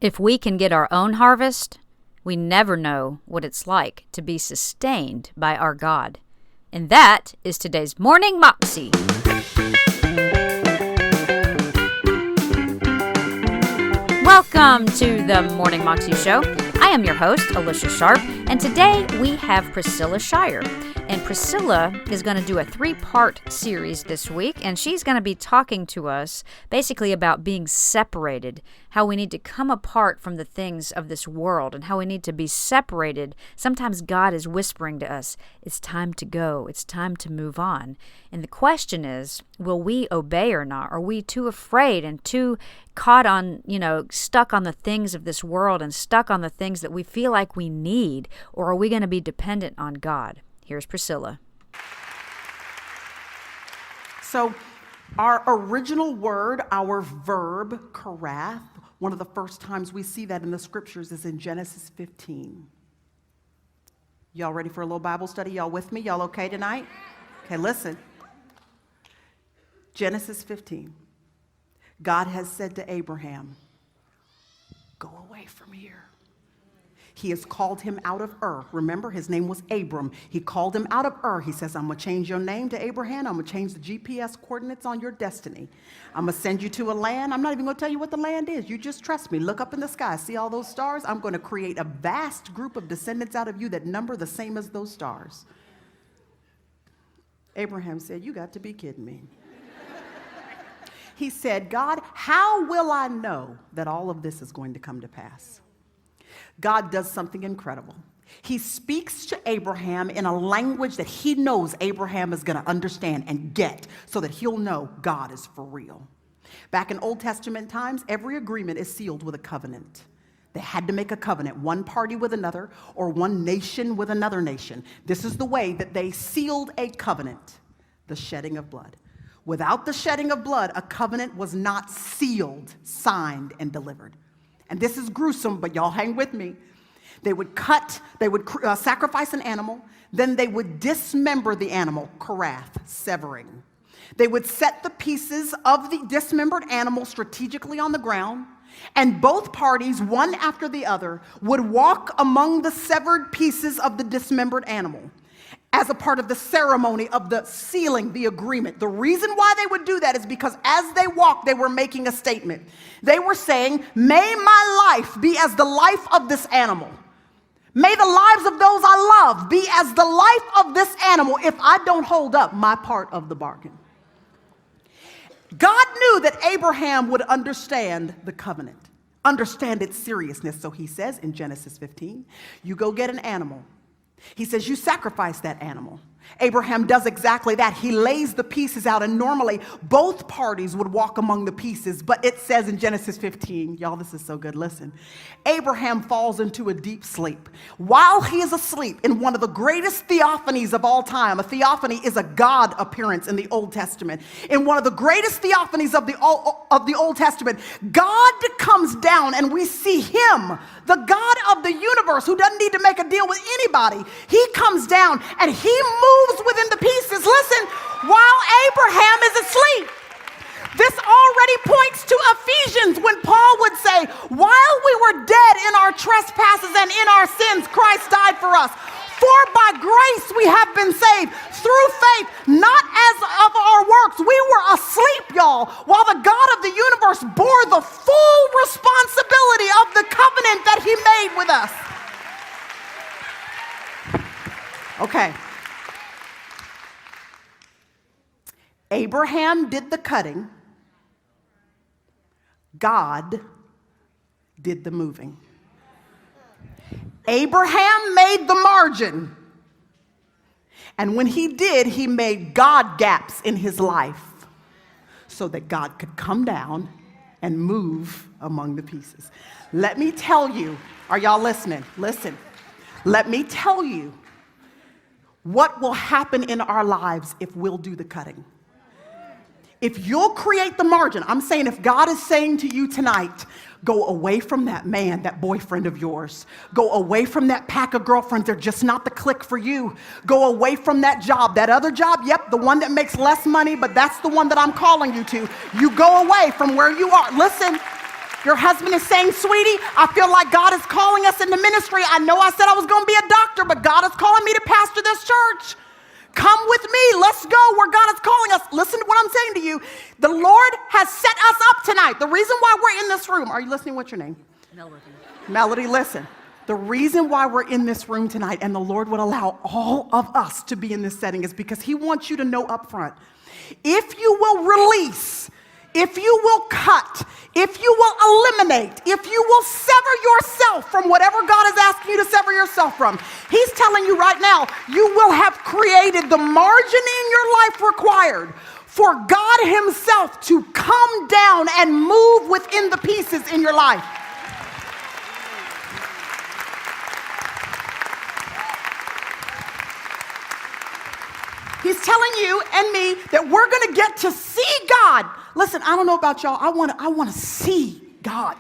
If we can get our own harvest, we never know what it's like to be sustained by our God. And that is today's Morning Moxie. Welcome to the Morning Moxie Show. I am your host, Alicia Sharp, and today we have Priscilla Shirer. And Priscilla is going to do a 3-part series this week, and she's going to be talking to us basically about being separated, how we need to come apart from the things of this world, and how we need to be separated. Sometimes God is whispering to us, it's time to go, it's time to move on. And the question is, will we obey or not? Are we too afraid and too caught on, stuck on the things of this world and stuck on the things that we feel like we need, or are we going to be dependent on God? Here's Priscilla. So our original word, our verb, karath, one of the first times we see that in the scriptures is in Genesis 15. Y'all ready for a little Bible study? Y'all with me? Y'all okay tonight? Okay, listen. Genesis 15. God has said to Abraham, go away from here. He has called him out of Ur. Remember, his name was Abram. He called him out of Ur. He says, I'm going to change your name to Abraham. I'm going to change the GPS coordinates on your destiny. I'm going to send you to a land. I'm not even going to tell you what the land is. You just trust me. Look up in the sky. See all those stars? I'm going to create a vast group of descendants out of you that number the same as those stars. Abraham said, you got to be kidding me. He said, God, how will I know that all of this is going to come to pass? God does something incredible. He speaks to Abraham in a language that he knows Abraham is going to understand and get so that he'll know God is for real. Back in Old Testament times, every agreement is sealed with a covenant. They had to make a covenant, one party with another or one nation with another nation. This is the way that they sealed a covenant, the shedding of blood. Without the shedding of blood, a covenant was not sealed, signed, and delivered. And this is gruesome, but y'all hang with me. They would sacrifice an animal, then they would dismember the animal, karath, severing. They would set the pieces of the dismembered animal strategically on the ground, and both parties, one after the other, would walk among the severed pieces of the dismembered animal as a part of the ceremony of the sealing, the agreement. The reason why they would do that is because as they walked, they were making a statement. They were saying, may my life be as the life of this animal. May the lives of those I love be as the life of this animal if I don't hold up my part of the bargain. God knew that Abraham would understand the covenant, understand its seriousness. So he says in Genesis 15, you go get an animal. He says, you sacrifice that animal. Abraham does exactly that. He lays the pieces out, and normally both parties would walk among the pieces, but it says in Genesis 15, y'all, this is so good, listen. Abraham falls into a deep sleep. While he is asleep in one of the greatest theophanies of all time, a theophany is a God appearance in the Old Testament. In one of the greatest theophanies of the Old Testament, God comes down and we see him, the God of the universe who doesn't need to make a deal with anybody. He comes down and he moves within the pieces, listen, while Abraham is asleep. This already points to Ephesians when Paul would say, while we were dead in our trespasses and in our sins, Christ died for us. For by grace we have been saved through faith, not as of our works. We were asleep, y'all, while the God of the universe bore the full responsibility of the covenant that he made with us. Okay. Abraham did the cutting. God did the moving. Abraham made the margin. And when he did, he made God gaps in his life so that God could come down and move among the pieces. Let me tell you, are y'all listening? Listen. Let me tell you what will happen in our lives if we'll do the cutting. If you'll create the margin, I'm saying if God is saying to you tonight, go away from that man, that boyfriend of yours. Go away from that pack of girlfriends. They're just not the clique for you. Go away from that job. That other job, yep, the one that makes less money, but that's the one that I'm calling you to. You go away from where you are. Listen, Your husband is saying, sweetie, I feel like God is calling us into ministry. I know I said I was going to be a doctor, but God is calling me to pastor this church. Come with me. Let's go where God is calling us. Listen to what I'm saying to you. The Lord has set us up tonight. The reason why we're in this room, are you listening? What's your name? Melody. Melody, listen. The reason why we're in this room tonight and the Lord would allow all of us to be in this setting is because he wants you to know up front, if you will release, if you will cut, if you will eliminate, if you will sever yourself from whatever God is asking you to sever yourself from, he's telling you right now, you will have created the margin in your life required for God himself to come down and move within the pieces in your life. He's telling you and me that we're going to get to see God. Listen, I don't know about y'all. I want to see God.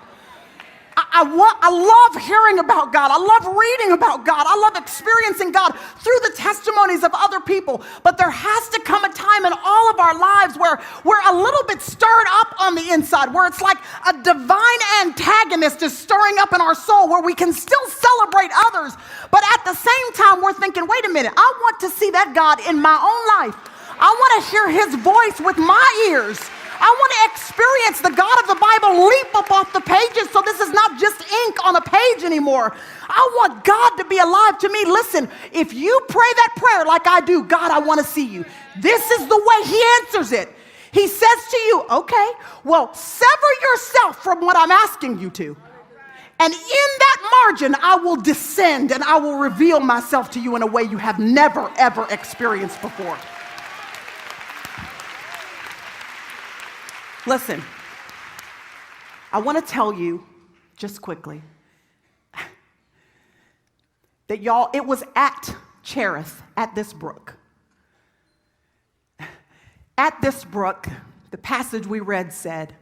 I love hearing about God. I love reading about God. I love experiencing God through the testimonies of other people. But there has to come a time in all of our lives where we're a little bit stirred up on the inside, where it's like a divine antagonist is stirring up in our soul, where we can still celebrate others. But at the same time, we're thinking, wait a minute, I want to see that God in my own life. I want to hear his voice with my ears. I want to experience the God of the Bible leap up off the pages, so this is not just ink on a page anymore. I want God to be alive to me. Listen, if you pray that prayer like I do, God, I want to see you. This is the way he answers it. He says to you, okay, well, sever yourself from what I'm asking you to. And in that margin, I will descend and I will reveal myself to you in a way you have never, ever experienced before. Listen, I want to tell you just quickly that y'all, it was at Cherith, at this brook. At this brook, the passage we read said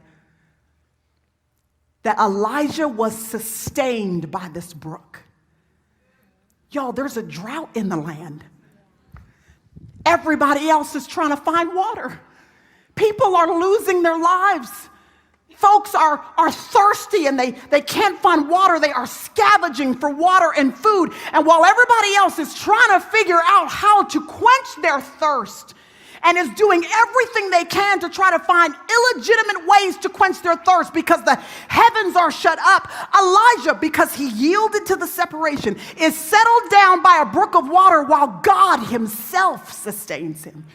that Elijah was sustained by this brook. Y'all, there's a drought in the land. Everybody else is trying to find water. People are losing their lives. Folks are thirsty and they can't find water. They are scavenging for water and food. And while everybody else is trying to figure out how to quench their thirst and is doing everything they can to try to find illegitimate ways to quench their thirst because the heavens are shut up, Elijah, because he yielded to the separation, is settled down by a brook of water while God himself sustains him.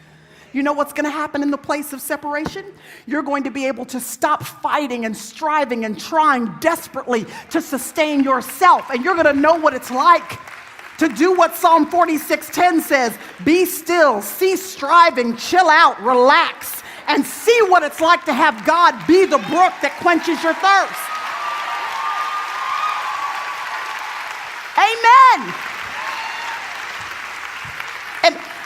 You know what's going to happen in the place of separation? You're going to be able to stop fighting and striving and trying desperately to sustain yourself. And you're going to know what it's like to do what Psalm 46:10 says. Be still, cease striving, chill out, relax, and see what it's like to have God be the brook that quenches your thirst. Amen.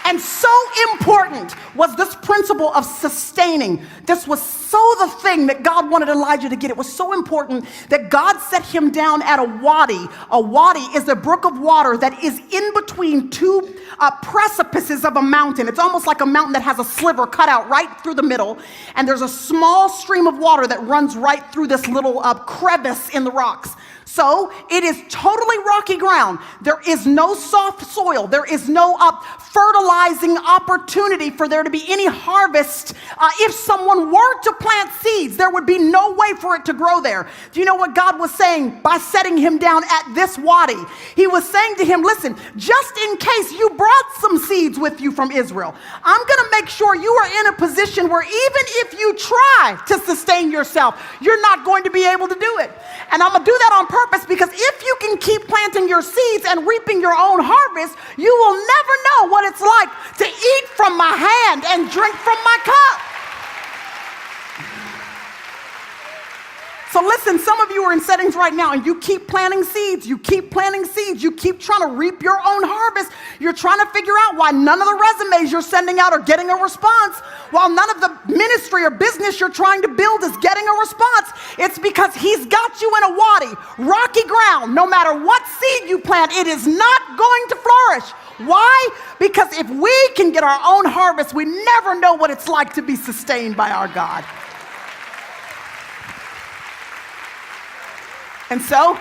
And so important was this principle of sustaining. This was so the thing that God wanted Elijah to get. It was so important that God set him down at a wadi. A wadi is a brook of water that is in between two precipices of a mountain. It's almost like a mountain that has a sliver cut out right through the middle. And there's a small stream of water that runs right through this little crevice in the rocks. So it is totally rocky ground. There is no soft soil. There is no fertilizing opportunity for there to be any harvest. If someone were to plant seeds, there would be no way for it to grow there. Do you know what God was saying by setting him down at this wadi? He was saying to him, listen, just in case you brought some seeds with you from Israel, I'm going to make sure you are in a position where even if you try to sustain yourself, you're not going to be able to do it. And I'm going to do that on purpose because if you can keep planting your seeds and reaping your own harvest, you will never know what it's like to eat from my hand and drink from my cup. So listen, some of you are in settings right now and you keep planting seeds, you keep planting seeds, you keep trying to reap your own harvest. You're trying to figure out why none of the resumes you're sending out are getting a response, while none of the ministry or business you're trying to build is getting a response. It's because he's got you in a wadi, rocky ground. No matter what seed you plant, it is not going to flourish. Why? Because if we can get our own harvest, we never know what it's like to be sustained by our God. And so,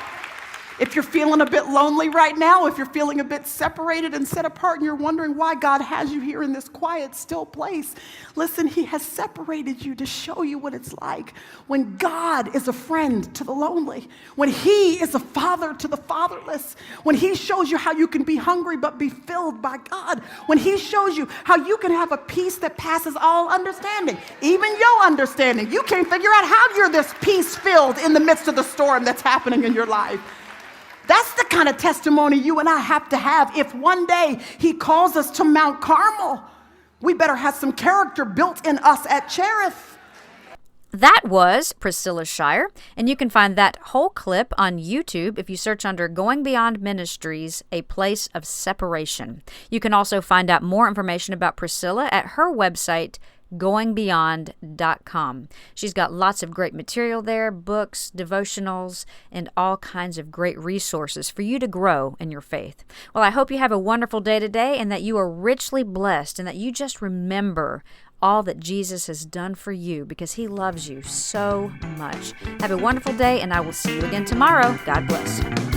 if you're feeling a bit lonely right now, if you're feeling a bit separated and set apart, and you're wondering why God has you here in this quiet, still place, listen, He has separated you to show you what it's like when God is a friend to the lonely, when He is a father to the fatherless, when He shows you how you can be hungry but be filled by God, when He shows you how you can have a peace that passes all understanding, even your understanding. You can't figure out how you're this peace-filled in the midst of the storm that's happening in your life. That's the kind of testimony you and I have to have. If one day He calls us to Mount Carmel, we better have some character built in us at Cherith. That was Priscilla Shirer, and you can find that whole clip on YouTube if you search under Going Beyond Ministries, A Place of Separation. You can also find out more information about Priscilla at her website, goingbeyond.com. She's got lots of great material there, books, devotionals, and all kinds of great resources for you to grow in your faith. Well, I hope you have a wonderful day today and that you are richly blessed and that you just remember all that Jesus has done for you because He loves you so much. Have a wonderful day, and I will see you again tomorrow. God bless.